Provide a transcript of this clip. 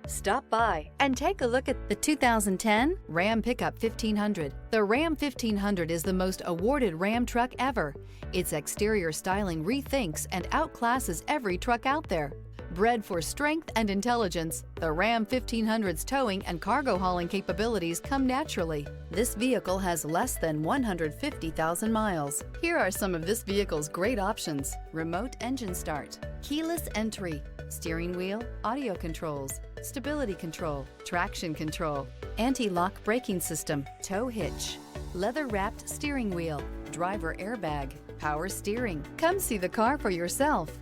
Stop by and take a look at the 2010 Ram Pickup 1500. The Ram 1500 is the most awarded Ram truck ever. Its exterior styling rethinks and outclasses every truck out there. Bred for strength and intelligence, the Ram 1500's towing and cargo hauling capabilities come naturally. This vehicle has less than 150,000 miles. Here are some of this vehicle's great options: remote engine start, keyless entry, steering wheel audio controls, stability control, traction control, anti-lock braking system, tow hitch, leather-wrapped steering wheel, driver airbag, power steering. Come see the car for yourself.